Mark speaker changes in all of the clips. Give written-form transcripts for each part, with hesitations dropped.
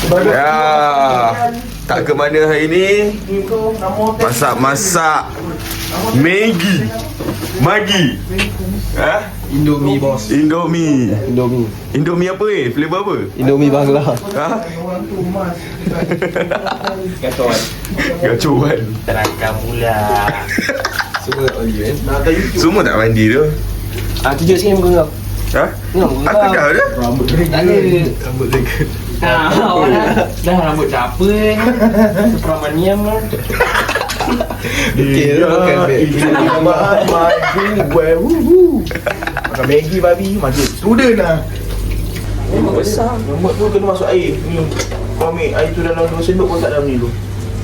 Speaker 1: Ya, tak ke mana hari ni? Masak-masak Maggi. Ha?
Speaker 2: Indomie bos.
Speaker 1: Indomie apa Flavor apa?
Speaker 2: Indomie Bangla.
Speaker 1: Ha?
Speaker 3: Gacuan.
Speaker 1: Gacuan.
Speaker 3: Terangkan pula.
Speaker 1: Semua tak mandi tu.
Speaker 2: Tunjuk sikit muka kau.
Speaker 1: Ha?
Speaker 2: Tengok
Speaker 1: Aku dah ada.
Speaker 2: Rambut awak dah rambut siapa ni? Supramaniam lah.
Speaker 4: Okay, makan makan Maggi babi masuk student lah.
Speaker 3: Besar. Rambut tu kena masuk air. Ni. Kau ambil air tu dalam 2 sendok pun tak dalam ni tu.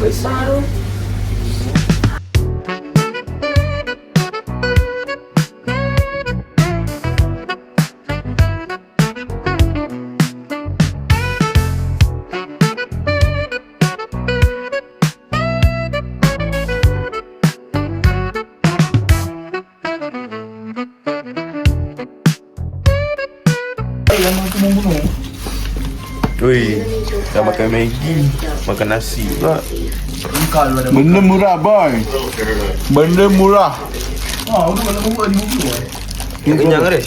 Speaker 3: Besar tu.
Speaker 1: Ui, dah makan Maggi, makan nasi pula.
Speaker 4: Benda murah boy. Benda murah.
Speaker 1: Tak kenyang ke?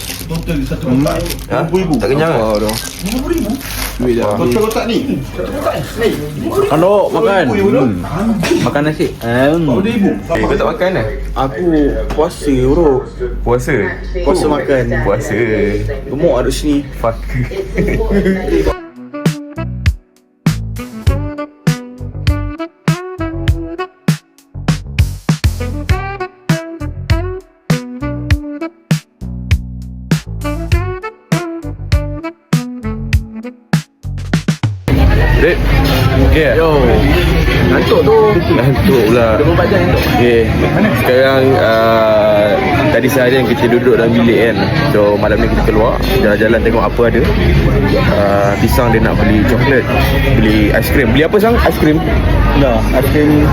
Speaker 1: Ha? Tak kenyang ke?
Speaker 4: Duit dah. Kotak-kotak ni.
Speaker 5: Kalau makan makan nasi.
Speaker 1: Kau tak makan dah?
Speaker 5: Aku puasa bro.
Speaker 1: Puasa?
Speaker 5: Puasa makan.
Speaker 1: Puasa.
Speaker 5: Gemuk ada sini.
Speaker 1: Fuck. Dek. Okay.
Speaker 5: Yo. Ngantuk tu.
Speaker 1: Ngantuk pula.
Speaker 5: 24 jam ngantuk.
Speaker 1: Okay. Sekarang tadi seharian kita duduk dalam bilik kan. So malam ni kita keluar jalan-jalan tengok apa ada. Pisang dia nak beli coklat, beli aiskrim. Beli apa sang? Aiskrim?
Speaker 5: Dah, aiskrim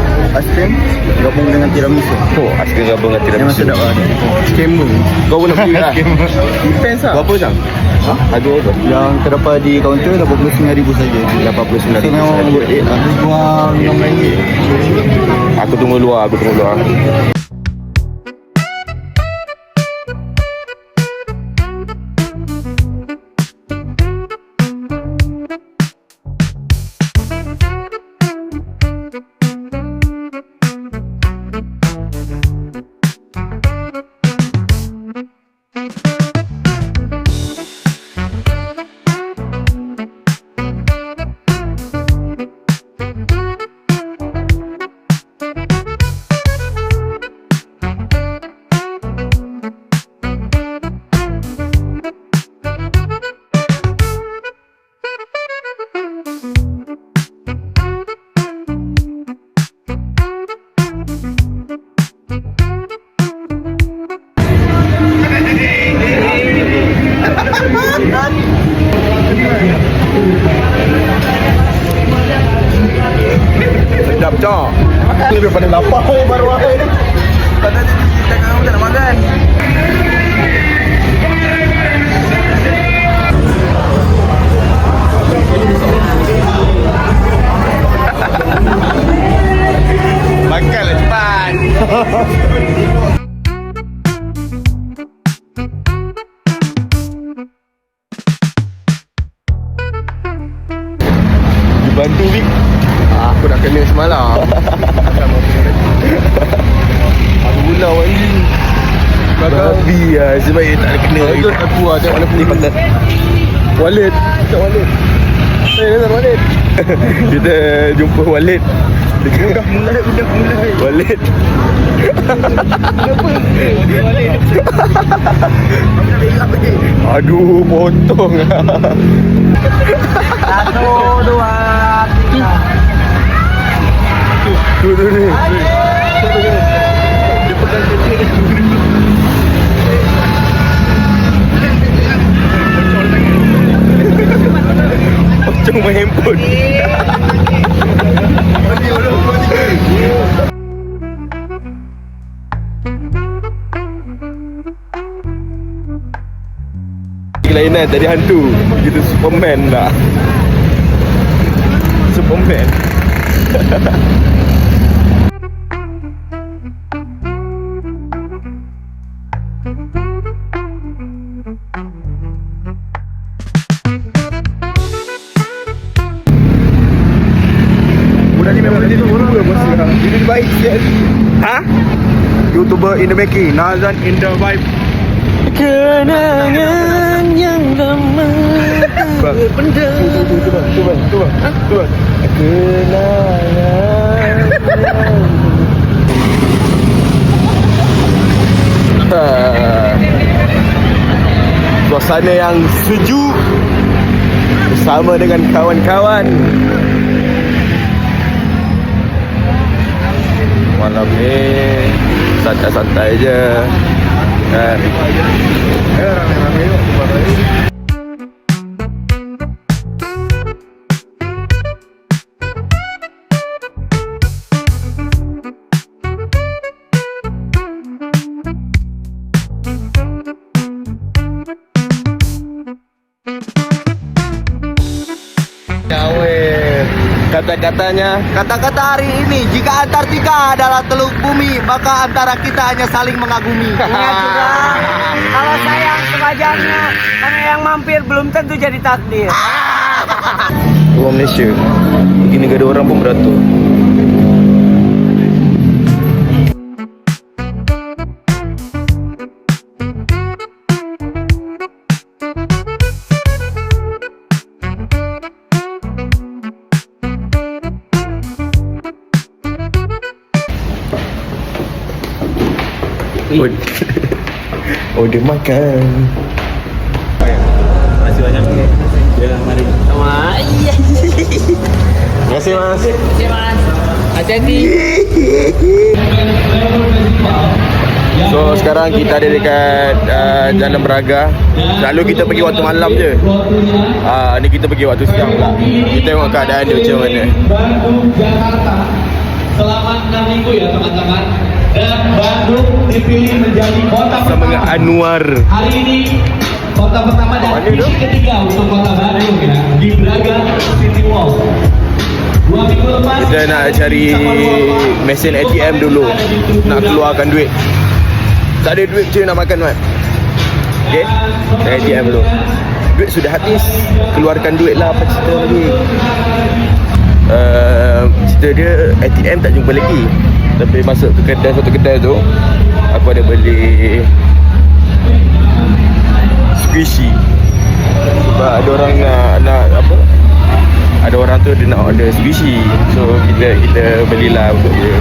Speaker 5: gabung dengan tiramisu.
Speaker 1: Oh, aiskrim gabung dengan
Speaker 5: Memang
Speaker 1: tiramisu.
Speaker 5: sedap lah.
Speaker 1: Skema. Kau pun nak beli lah.
Speaker 5: Depends lah.
Speaker 1: Berapa sang?
Speaker 5: Ha?
Speaker 1: Harga berapa?
Speaker 5: Yang terdapat di kaunter RM89,000 saja.
Speaker 1: RM89,000
Speaker 5: So memang worth it lah. Jual RM6.
Speaker 1: Aku tunggu luar.
Speaker 4: Sedap cak. Lebih pada lapar baru air.
Speaker 5: Pada kita kamu tak nak makan.
Speaker 1: Makanlah cepat. Dibantu Vic.
Speaker 4: Aku dah kena semalam. Aku gula anjing.
Speaker 1: Babi lah. Sebab dia tak ada kena.
Speaker 4: Itu aku lah. Tengok mana pilih pantat. Wallet. Tak wallet. Tak wallet.
Speaker 1: Kita jumpa Walid.
Speaker 4: Udah mulai.
Speaker 1: Walid. Aduh, potong.
Speaker 5: 1, 2, 3.
Speaker 1: Tu ni. Pocong main handphone. Kelainan tadi hantu. Kita Superman dah. man.
Speaker 5: Budak ni memang jadi YouTuber bos. Ini baik sikit.
Speaker 1: Ha?
Speaker 5: YouTuber in the making. Nazan in the vibe.
Speaker 2: Kenangan yang lama terpendam.
Speaker 5: Cuba.
Speaker 1: Suasana yang sejuk bersama dengan kawan-kawan. Malam ni santai-santai je kan.
Speaker 5: Rame-rame yuk. Kata-kata hari ini, jika Antartika adalah teluk bumi, maka antara kita hanya saling mengagumi.
Speaker 6: Ingat juga, kalau sayang sewajarnya, karena yang mampir belum tentu jadi takdir.
Speaker 1: Orang Malaysia, di negara orang pun beratur. Oh, dia makan. Terima kasih mas.
Speaker 6: Hati-hati.
Speaker 1: So sekarang kita ada dekat Jalan Beraga. Selalu kita pergi waktu malam je. Ni kita pergi waktu siang pula. Kita tengok keadaan dia macam mana.
Speaker 7: Bandung, Jakarta. Selamat 6 minggu ya teman-teman. Dan Bandung dipilih menjadi kota
Speaker 1: Sama dengan
Speaker 7: pertama.
Speaker 1: Anwar.
Speaker 7: Hari ini kota pertama dan
Speaker 1: Mana
Speaker 7: misi
Speaker 1: tu?
Speaker 7: ketiga untuk kota Bandung ya di Braga City Walk. 2 minggu lepas
Speaker 1: Kita nak cari mesin ATM dulu. Nak keluarkan duit. Tak ada duit je nak makan Mat. Okay, ATM dulu. Duit sudah habis. Keluarkan duit lah. Apa cerita lagi? Cerita dia ATM tak jumpa lagi. Tapi masuk ke kedai, satu kedai tu, aku ada beli squishy. Sebab ada orang nak apa? Ada orang tu dia nak order squishy. So kita belilah untuk dia.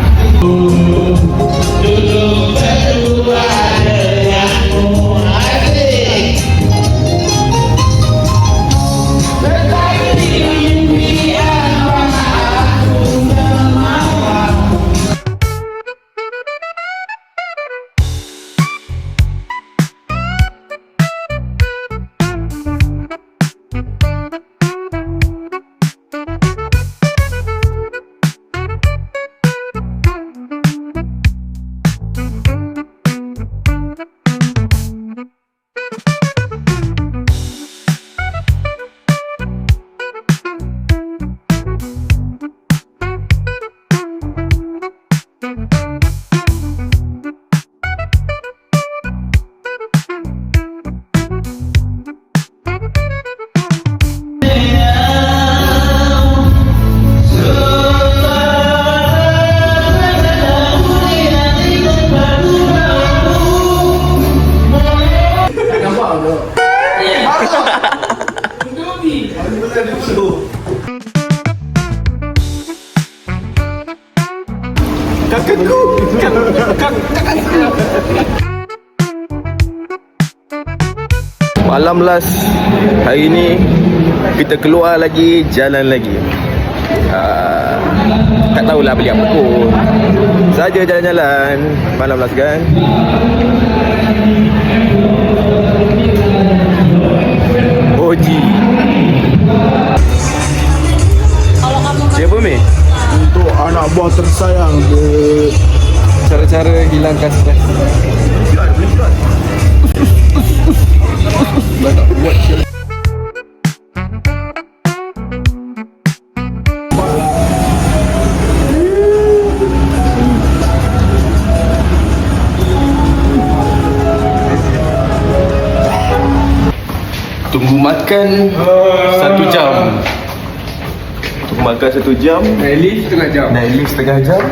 Speaker 1: Malam last hari ni kita keluar lagi, jalan lagi. Tak tahulah beli apa pun. Saja jalan-jalan malam last kan. Oji. Siapa Mi?
Speaker 5: Untuk anak buah tersayang
Speaker 4: Cara-cara hilangkan stres.
Speaker 1: makan 1 jam. Untuk makan 1 jam,
Speaker 4: Naik lift setengah jam.
Speaker 1: naik lift setengah jam,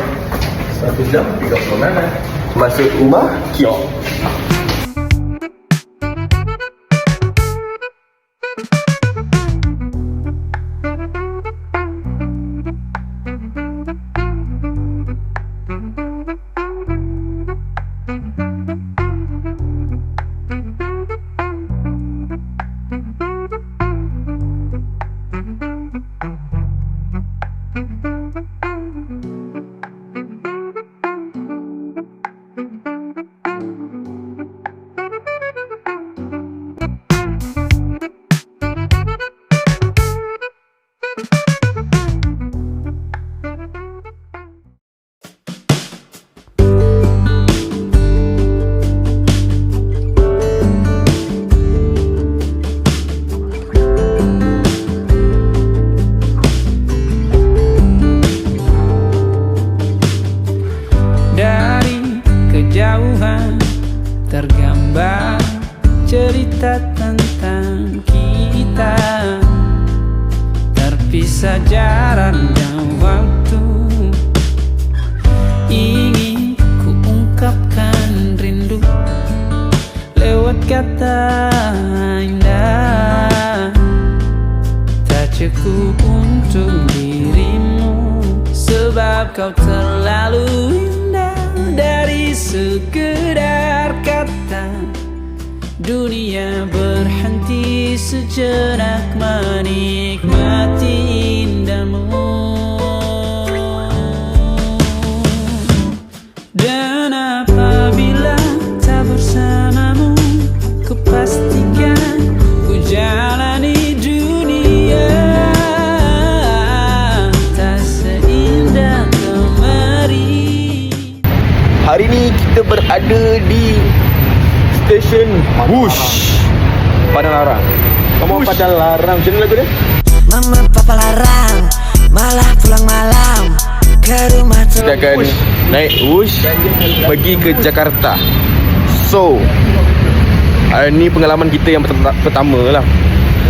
Speaker 1: 1 jam 30 masuk rumah kiok.
Speaker 2: tergambar cerita tentang kita, terpisah jarak dan waktu. Ingin ku ungkapkan rindu lewat kata indah, tak cukup untuk dirimu, sebab kau terlalu indah. Dari sekedar kata, dunia berhenti sejenak menikmati indahmu. Dan apabila tak bersamamu, ku pastikan ku jalani dunia tak seindah kemarin.
Speaker 1: Hari ni kita berada di stesen Wush Padang Larang. Kamu Padang Larang, macam mana lagu dia?
Speaker 2: Mama papa larang, malah pulang malam ke rumah tu.
Speaker 1: Kita akan naik Wush pergi ke Jakarta. So hari ni pengalaman kita yang pertama lah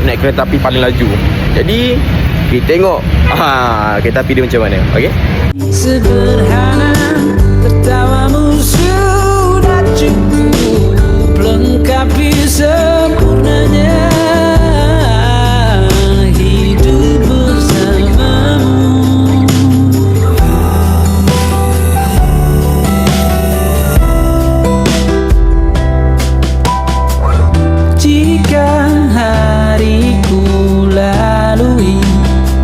Speaker 1: naik kereta api paling laju. Jadi kita tengok kereta api dia macam mana. Okay?
Speaker 2: Sederhana, tertawamu sudah cukup lengkapi sempurnanya hidup bersamamu. Jika hariku lalui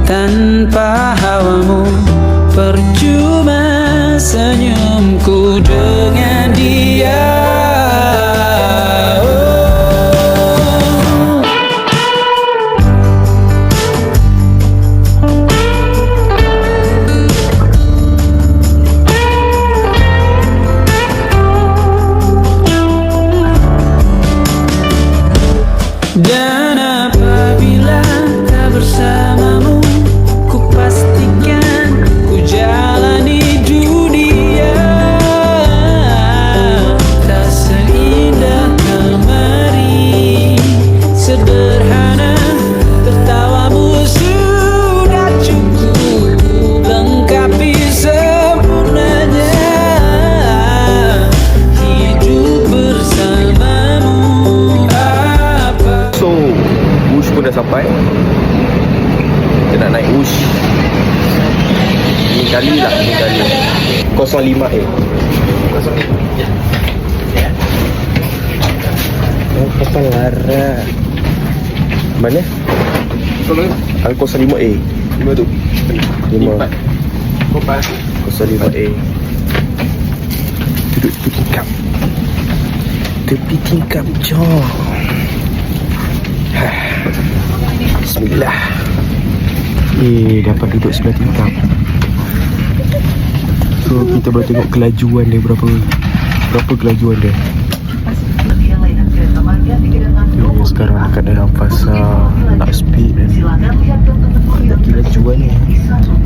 Speaker 2: tanpa hawamu, percuma senyumku dengan dia. Dan apabila tak bersamamu, ku pastikan ku jalani dunia tak seindah kemarin. Sederhana, tertawamu sudah cukup lengkapi sempurnanya hidup bersamamu.
Speaker 1: So Wush pun dah sampai. Kita nak naik Wush. Ini kali 05A. Pasal Lara. Mana? Al 05A. 5 tu. 5. 05A. Duduk tepi tingkap. Tepi tingkap jom. Bismillah. Dapat duduk sebelah tingkap. So kita boleh tengok kelajuan dia berapa kelajuan dia. Sekarang dekat dalam fasa nak speed kan. Kelajuan ni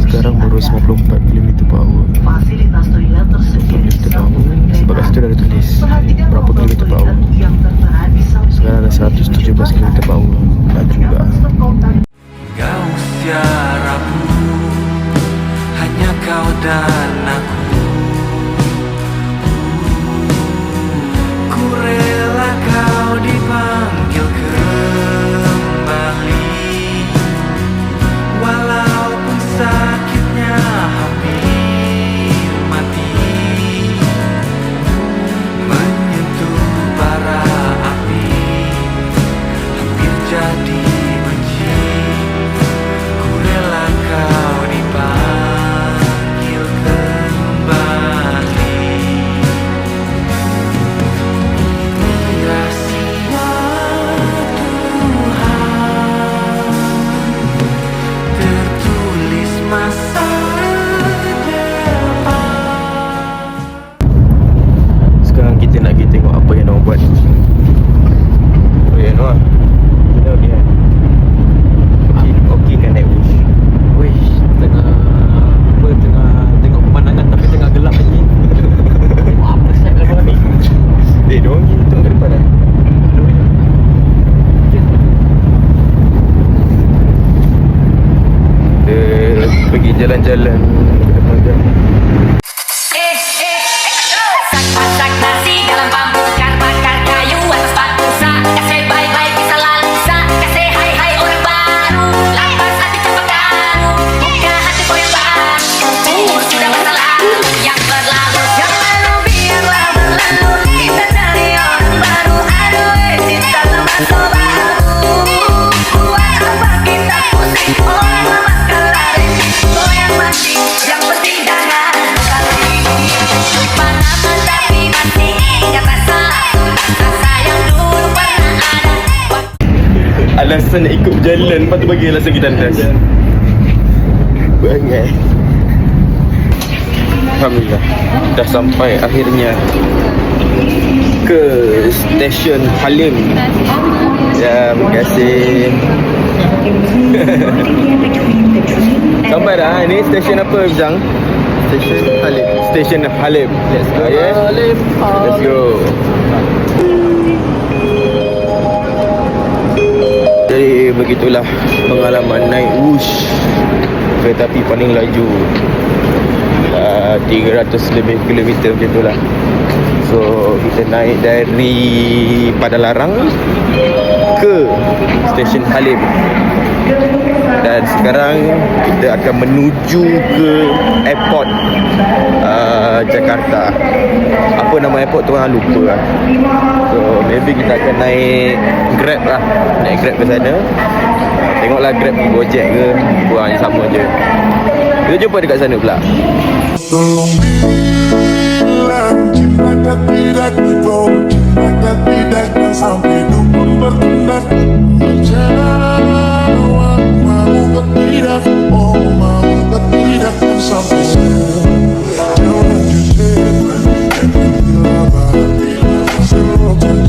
Speaker 1: sekarang sekarang baru 94 km per hour.
Speaker 8: Fasilitas toilet tersedia di samping
Speaker 1: Sebab kat situ dah ada tulis berapa kilometer per hour.
Speaker 8: yang tertera di samping
Speaker 1: Sekarang ada 117 km per hour. Laju juga.
Speaker 2: Kau tiaraku, hanya kau dan aku. Ku rela kau dipanggil kembali, walaupun sakitnya hampir mati, menyentuh bara api, hampir jadi benci. Ku rela kau dipanggil kembali. Rahasia Tuhan tertulis masa depan.
Speaker 1: Sekarang kita nak pergi tengok apa yang diorang buat. Oh ya Noah, kita ni kan Okey kan naik bus.
Speaker 4: Wish, tengah tengok pemandangan tapi tengah gelap lagi. Apa siap lepas ni?
Speaker 1: Diorang pergi tengok ke depan dah. Dia pergi jalan-jalan ke depan kan.
Speaker 9: Masak nasi dalam bambu, bakar kayu atas batu sa. Kasih bye-bye kisah lalu sa. Kasih hai-hai orang baru. Lapas hati cepat karu. Buka hati kau yang baru. Sudah masa lalu yang berlalu. Yang lalu biarlah berlalu. Kita cari orang baru. Aduh cinta lama so baru. Buat apa kita pusing. Orang lama sekali. Kau yang masih, yang penting jangan kali. Panaman tapi masih ingat rasa yang dulu pernah ada.
Speaker 1: Alasan nak ikut berjalan, lepas tu bagi alasan kita landas. Bangai. Alhamdulillah, dah sampai akhirnya ke stesen Halim. Ya, terima kasih. Sampai dah. Ini stesen apa, Bizang? Stesen Halim. Stesen Halim. Let's go. Halim. Let's go. Jadi begitulah pengalaman naik Wush, kereta api paling laju. 300 lebih kilometer macam itulah. So kita naik dari Padalarang ke stesen Halim. Dan sekarang kita akan menuju ke airport Jakarta. Apa nama airport tu orang lupa lah. So maybe kita akan naik Grab lah. Naik Grab ke sana. Tengoklah Grab ke Gojek ke, kurang sama je. Kita jumpa dekat sana pula.
Speaker 10: Tolong bilang cinta tidak kau, cinta tidak sampai dukun bertindak. Jawab mau tidak, oh mau tidak sampai jangan jujur,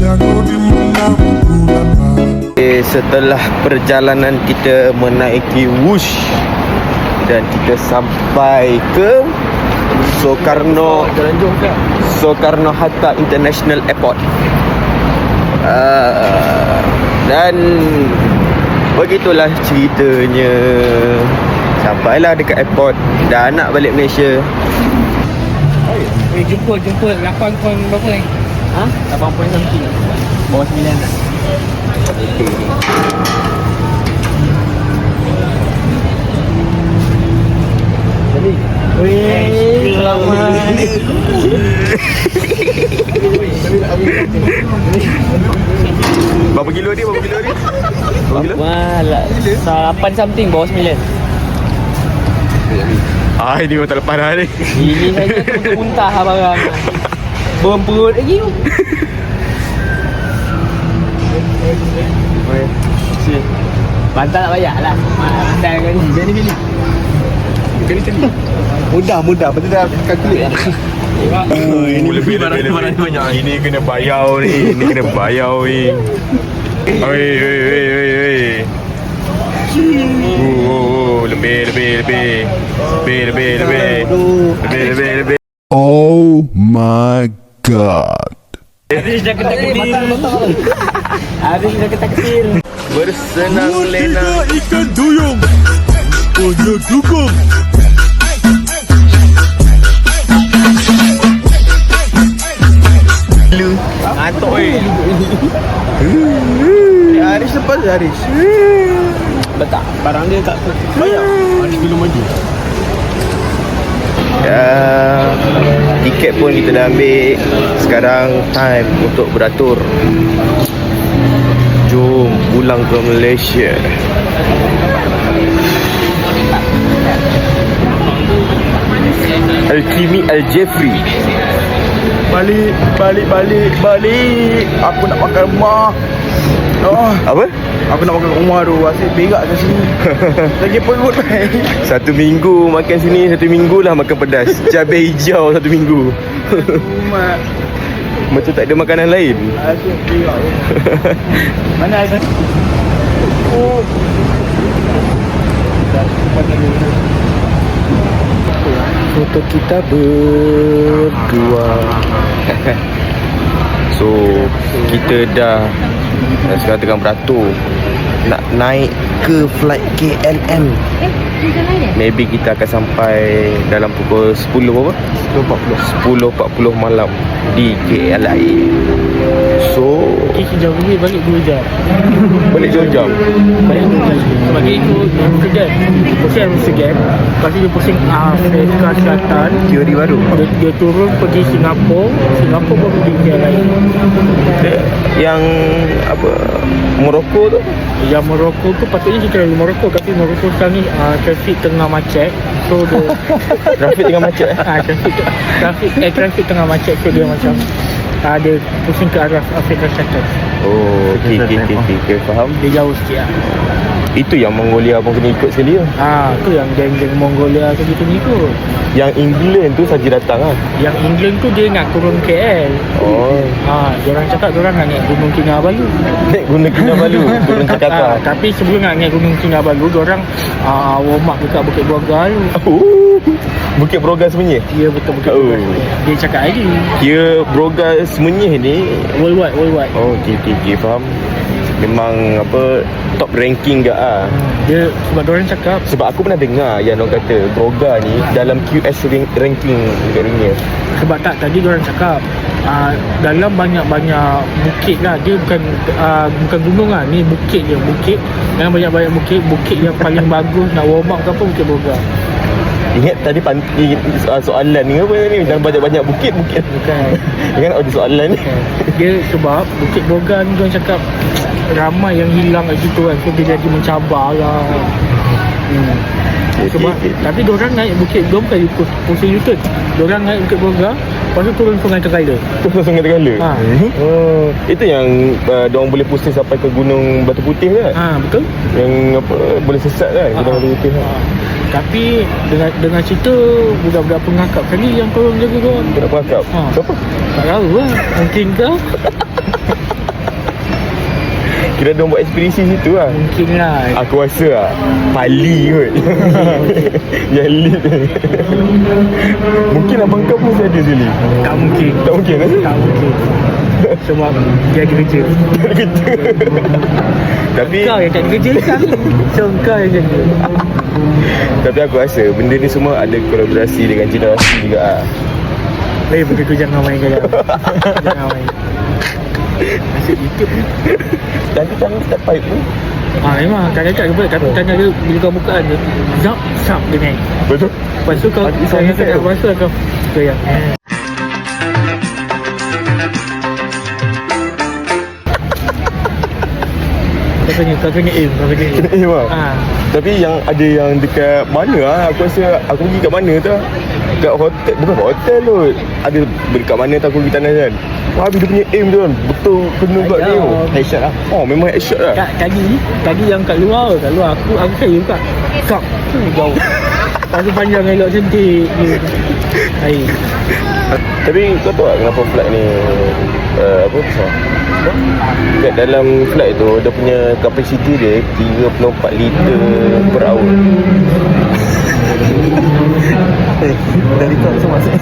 Speaker 10: jago di mana bulan.
Speaker 1: Setelah perjalanan kita menaiki Wush dan kita sampai ke Soekarno Hatta International Airport. Dan begitulah ceritanya. Sampailah dekat airport. Dah nak balik Malaysia.
Speaker 6: Jumpa 8 poin berapa ni? 8 poin something. Bawah 9 dah. Wih, selamat.
Speaker 1: Berapa kilo dia? Berapa kilo?
Speaker 6: Malah 8 something bawah 9.
Speaker 1: Ini memang tak lepas dah ni.
Speaker 6: Ini saja tu muntah barang. Berperut lagi tu. Bantal tak payah lah. Bantal kan ni. Jadi pilih.
Speaker 4: Mudah, betul dah kalkulate lah.
Speaker 1: Ini lebih banyak. Ini kena bayar ni. Oi. Lebih.
Speaker 10: Oh my god.
Speaker 4: Habis dah ketak-ketir. Habis dah ketak-ketir.
Speaker 1: Bersenang lenang.
Speaker 10: Ikan duyung. Punya dukung.
Speaker 5: Ngantuk Haris lepas Haris.
Speaker 4: Betak. Barang dia tak banyak. Ada belum maju.
Speaker 1: Ya, tiket pun kita dah ambil. Sekarang time untuk beratur. Jom pulang ke Malaysia. Al-Kimi Al-Jeffrey.
Speaker 3: Balik. Aku nak makan rumah.
Speaker 1: Apa?
Speaker 3: Aku nak makan rumah tu. Asyik berak kat sini. Lagi perut baik.
Speaker 1: 1 minggu makan sini, 1 minggu lah makan pedas. Cabai hijau 1 minggu.
Speaker 3: Mak.
Speaker 1: Macam tak ada makanan lain.
Speaker 3: Asyik berak. Mana air?
Speaker 1: Foto kita berdua. So kita dah sekarang tengah beratur nak naik ke flight KLM. Maybe kita akan sampai dalam pukul 10 berapa? 10.40 malam di KLIA. So
Speaker 4: Sejauh ni balik 2 jam.
Speaker 1: balik 2 jam.
Speaker 4: Balik 2 jam. Sebab dia ikut Amsterdam. Pusing Amsterdam. Lepas tu dia pusing Afrika Selatan.
Speaker 1: Teori baru.
Speaker 4: Dia turun pergi Singapura. Singapura baru pergi ke lain.
Speaker 1: Yang apa, Morocco tu?
Speaker 4: Yang Morocco tu patutnya kita dari Morocco. Tapi Morocco sekarang ni trafik tengah macet. So dia
Speaker 1: Trafik tengah macet.
Speaker 4: trafik tengah macet. So dia macam dia pusing ke arah Afrika Selatan.
Speaker 1: Oh, okey, faham.
Speaker 4: Dia jauh sikit lah.
Speaker 1: Itu yang Mongolia pun kena ikut sekali lah.
Speaker 4: Tu yang geng-geng Mongolia tu kita ni ikut.
Speaker 1: Yang England tu saja datang lah.
Speaker 4: Yang England tu dia nak turun KL.
Speaker 1: Oh,
Speaker 4: Diorang cakap diorang nak naik Gunung Kinabalu.
Speaker 1: naik Gunung Kinabalu, Gunung Jakarta.
Speaker 4: Tapi sebelum nak naik Gunung Kinabalu, diorang warm up dekat Bukit Broga dulu.
Speaker 1: Bukit Broga Semenyih.
Speaker 4: Ya betul Bukit Broga. Dia cakap lagi.
Speaker 1: Kira Broga Semenyih ni
Speaker 4: Worldwide.
Speaker 1: oh, okey, faham. Memang apa, top ranking ke ah.
Speaker 4: Dia sebab diorang cakap
Speaker 1: Sebab aku pernah dengar yang orang kata Broga ni dalam QS ranking dekat dunia.
Speaker 4: sebab tadi diorang cakap dalam banyak-banyak bukit lah. Dia bukan gunung lah. Ni bukit je. Bukit. Dalam banyak-banyak bukit yang paling bagus nak warm up ke apa, Bukit Broga.
Speaker 1: Ingat tadi soalan ni apa ni? Dalam banyak-banyak bukit.
Speaker 4: Bukan.
Speaker 1: Ingat ada soalan ni.
Speaker 4: Dia sebab Bukit Broga ni diorang cakap ramai yang hilang kat situ kan. So dia jadi mencabar lah. Sebab tapi diorang naik bukit, diorang bukan pusing U-turn. Diorang naik Bukit Broga, lepas tu turun Sungai Tegala.
Speaker 1: Terus Sungai Tegala. Oh, itu yang diorang boleh pusing sampai ke Gunung Batu Putih kan?
Speaker 4: Betul.
Speaker 1: Yang apa, boleh sesat kan Gunung Batu Putih.
Speaker 4: Tapi dengan cerita budak-budak pengakap kali yang tolong jaga diorang.
Speaker 1: Budak pengakap? Siapa?
Speaker 4: Tak tahu lah. Mungkin kau.
Speaker 1: Kira diorang buat ekspedisi situ lah.
Speaker 4: Mungkin lah.
Speaker 1: Aku rasa lah Pali kot. Yang lead. Mungkin abang kau pun ada sekali.
Speaker 4: Tak mungkin.
Speaker 1: Tak mungkin kan?
Speaker 4: Tak mungkin. Sebab dia ada kerja.
Speaker 1: Tapi
Speaker 4: Kau yang tak ada kerja sekarang. So kau yang kerja.
Speaker 1: Tapi aku rasa benda ni semua ada kolaborasi dengan generasi juga lah.
Speaker 4: Bagi kau jangan main kau. Jangan main. Nasib YouTube ni.
Speaker 1: Nanti tangan tak pahit pun.
Speaker 4: Memang tak ada pula. Tapi tanya dia bila kau bukaan dia, zap dia naik.
Speaker 1: Betul.
Speaker 4: Lepas tu kau lepas tu kau goyang. Kau kena aim.
Speaker 1: lah. Tapi yang ada yang dekat mana lah. Aku rasa aku pergi kat mana tu lah. Kat hotel. Bukan hotel tu. Ada dekat mana tu aku pergi tanah kan. Wah, habis dia punya aim tu kan. Betul kena kat dia.
Speaker 4: Headshot lah.
Speaker 1: Oh, memang headshot lah.
Speaker 4: Tadi yang kat luar aku saya buka. Kak. Jauh. Lepas panjang elok cantik.
Speaker 1: Tapi kau tahu tak kenapa flight ni apa besar? Kat dalam flight tu, dia punya kapasiti dia 34 liter per hour.
Speaker 5: Dari tu langsung masuk.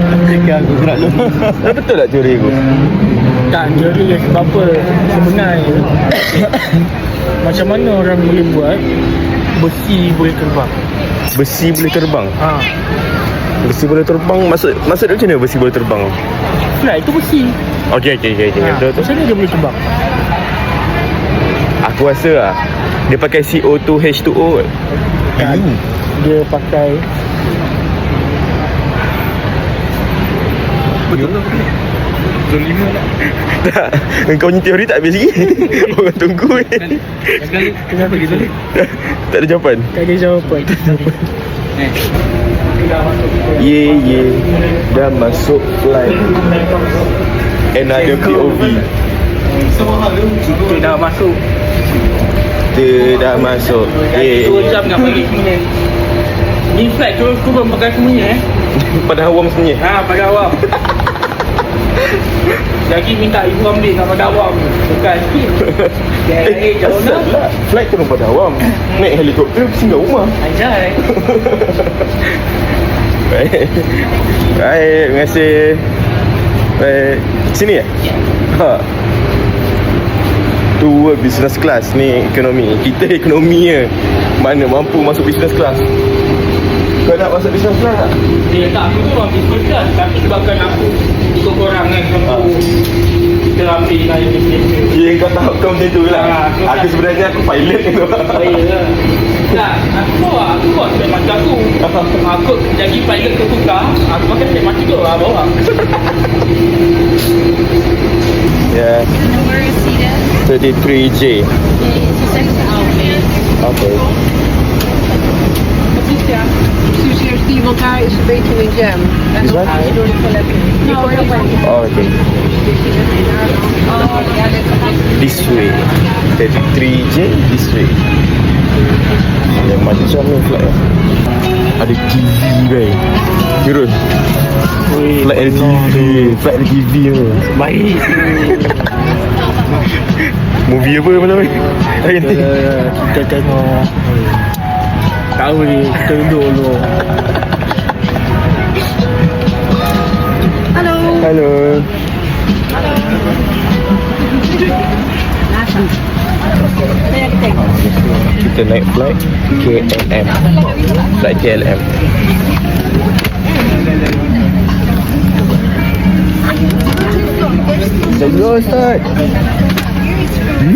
Speaker 5: Aku gerak lu.
Speaker 1: Betul tak teori aku?
Speaker 4: Tak, jadi sebab apa? Sebenarnya macam mana orang boleh buat besi boleh terbang?
Speaker 1: Besi boleh terbang?
Speaker 4: Ha.
Speaker 1: Besi boleh terbang? Maksud dia macam mana besi boleh terbang?
Speaker 4: Flight itu besi.
Speaker 1: Okey. Betul.
Speaker 4: Macam mana dia boleh terbang?
Speaker 1: Aku rasa lah dia pakai CO2 H2O.
Speaker 4: Kan? Dia pakai
Speaker 1: Tak, kau punya teori tak habis lagi. Orang tunggu ni.
Speaker 4: kenapa gitu?
Speaker 1: Tak ada jawapan.
Speaker 4: Tak ada jawapan.
Speaker 1: Ye, dah masuk flight. Another POV.
Speaker 4: Kita dah masuk.
Speaker 1: Dia dah masuk. Ye.
Speaker 4: 2 jam nak bagi semuanya. Ni flight turun pakai semuanya
Speaker 1: Pada awam sebenarnya.
Speaker 4: Ha, pada awam. Lagi minta ibu ambil nak pada awam. Bukan sikit. Jauh
Speaker 1: asal
Speaker 4: nak.
Speaker 1: lah. Flight turun pada awam. Naik helikopter singgah rumah.
Speaker 4: Anjay.
Speaker 1: Baik. Terima kasih. Baik. Sini Ha. Tu business class ni ekonomi. Kita ekonomi je. Mana mampu masuk business class. Kau nak masuk business class tak?
Speaker 4: Dia tak aku tu orang business class. Tapi sebabkan aku ikut korang kan. Kita ambil lah yang business.
Speaker 1: Ya, kau tahu kau macam tu lah.
Speaker 4: aku
Speaker 1: Aku sebenarnya aku pilot tu.
Speaker 4: Ya. Tak, aku bawa spek mata aku. Aku jadi pilot ke tukar, aku pakai spek mata tu lah bawa.
Speaker 1: Ya.
Speaker 9: Where is seated?
Speaker 1: 33J.
Speaker 9: Okay, so send us out, please.
Speaker 1: Okay.
Speaker 8: Zozeer die, want daar is een beetje een jam. En
Speaker 1: Is
Speaker 8: dan
Speaker 1: dat?
Speaker 8: ga je door de toiletten. Nou, heel fijn.
Speaker 1: Oh, okay.
Speaker 8: Oh, ja, dit gaat.
Speaker 1: This way. 33J this way. Yang macam ni flight. Ada TV kan. Terus. Flight ada TV. Flight ada TV tu.
Speaker 4: Baik.
Speaker 1: Movie apa malam ni?
Speaker 4: Kita tengok. Tahu ni, kita duduk dulu.
Speaker 1: Hello. Kita naik flight KLM. Flight KLM. Hello Ustaz.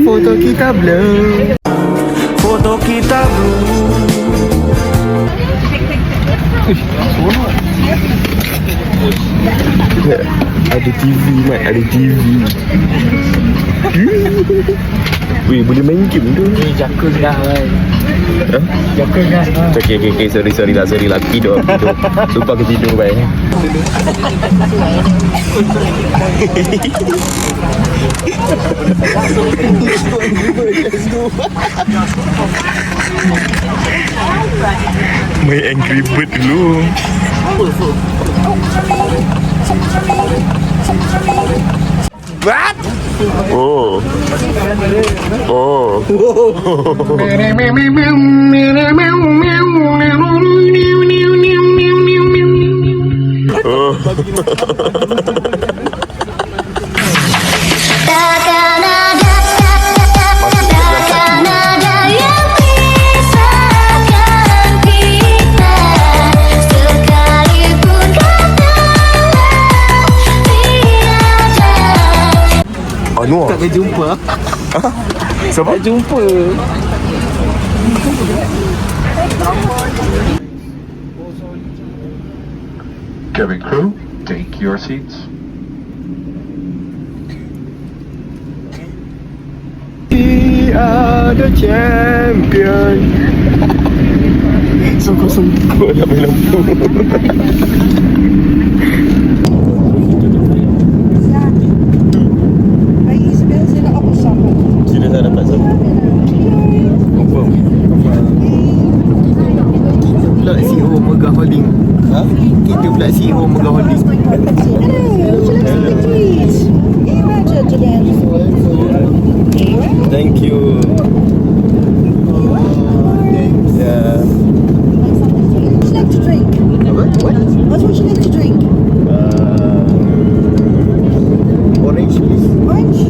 Speaker 1: Foto kita belum. Foto kita belum. Ada TV Mat, ada TV. Weh, boleh main game tu.
Speaker 4: Jakun dah kan. Jakun dah.
Speaker 1: Okay, sorry lah, aku tidur. Lupa aku tidur, bye. Main Angry Bird dulu. What? Oh.
Speaker 5: Tak berjumpa.
Speaker 1: Siapa?
Speaker 5: Tak jumpa.
Speaker 11: Cabin crew, take your seats.
Speaker 1: We are the champion. Sungguh-sungguh nak main lampu. Sila tak dapat sama. Confirm.
Speaker 5: Pula CEO Megah Holding. Ha? Kita pula CEO Megawati. Thank you. Yeah.
Speaker 2: What would you like to drink?
Speaker 5: Orange please.
Speaker 2: Orange?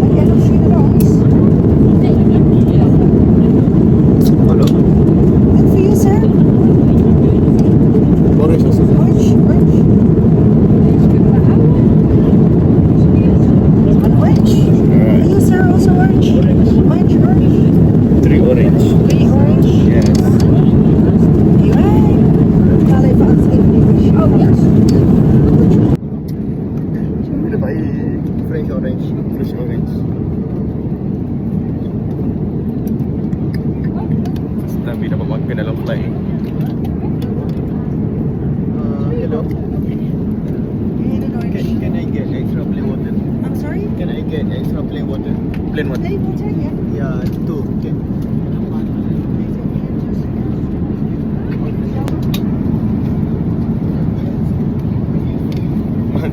Speaker 2: Okay, no sugar ice.
Speaker 5: Hello.
Speaker 2: And for you, sir?
Speaker 5: Orange also.
Speaker 2: Orange? Orange? One orange? For you, sir, also orange? Orange, orange?
Speaker 5: 3 orange.
Speaker 2: 3 orange?
Speaker 5: Yes.
Speaker 2: Alright. Kali Pak Oh, yes.
Speaker 5: Ada baik French orange. Fresh orange.
Speaker 1: Nabi dapat makan dalam flight.
Speaker 5: Hello. Can I get extra plain water?
Speaker 2: I'm sorry?
Speaker 5: Can I get extra plain water?
Speaker 1: Plain one.
Speaker 2: Plain water, yeah.
Speaker 5: Yeah, 2. Okay.
Speaker 1: Makan.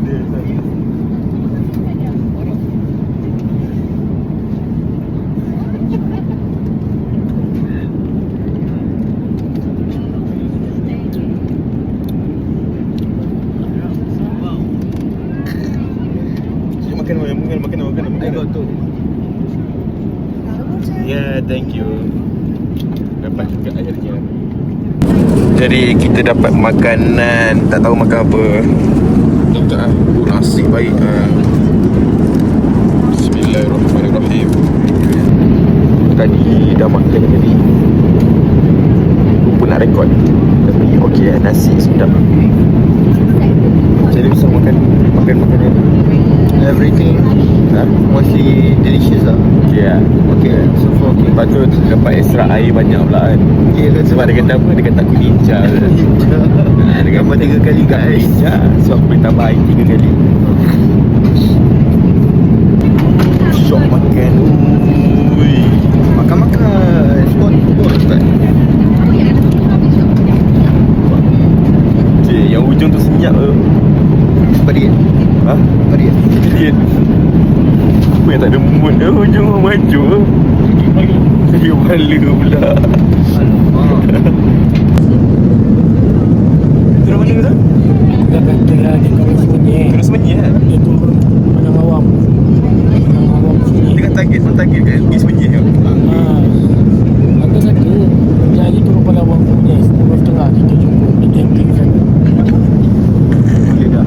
Speaker 5: I got 2.
Speaker 1: Yeah, thank you. Dapat juga akhirnya. Jadi kita dapat makanan, tak tahu makan apa. Tak ah, nasi baik. Bismillahirrahmanirrahim. Tadi dah makan tadi. Lupa nak rekod. Tapi okey lah, nasi sedap. Jadi bisa makan makanan.
Speaker 5: Everything mostly delicious lah.
Speaker 1: Okay lah.
Speaker 5: Okay, so far okay.
Speaker 1: Lepas tu dapat extra air banyak pula kan.
Speaker 5: Okay,
Speaker 1: Sebab dia kata apa? Dia kata aku ninja. Dia
Speaker 5: Gambar 3 kali guys.
Speaker 1: ninja. So aku boleh tambah air 3 kali. Syok makan. Ui.
Speaker 5: Makan-makan. Sport Ustaz.
Speaker 1: Okay, yang hujung tu senyap ke?
Speaker 5: Period.
Speaker 1: Ha?
Speaker 5: Period.
Speaker 1: Lihat. Apa yang tak ada mood ke? Hujung orang maju ke? Dia bala pula. Turun mana tu?
Speaker 4: Dia kata lah dia kalau sebenarnya
Speaker 1: Turun semenyi kan?
Speaker 4: dia turun Padang Awam. Padang Awam sini.
Speaker 1: Dia kan target kat pergi semenyi ke?
Speaker 4: Ada satu jadi turun Padang Awam punya 10.30 kita jumpa di camping sana.
Speaker 1: Boleh dah.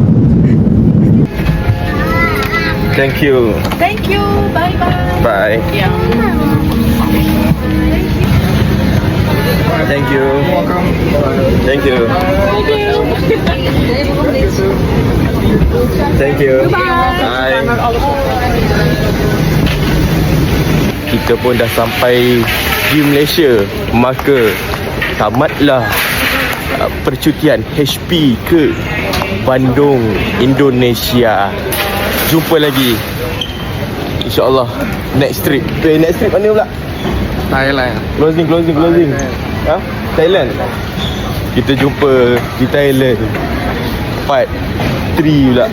Speaker 1: Thank you.
Speaker 6: Thank you. Bye-bye.
Speaker 1: Bye.
Speaker 6: Yeah.
Speaker 1: Thank you. Thank you. Thank you. Bye. Kita pun dah sampai di Malaysia. Maka tamatlah percutian HP ke Bandung, Indonesia. Jumpa lagi InsyaAllah next trip. Next trip mana pula?
Speaker 5: Thailand.
Speaker 1: Closing. Ha? Thailand. Kita jumpa di Thailand. Part 3 pula.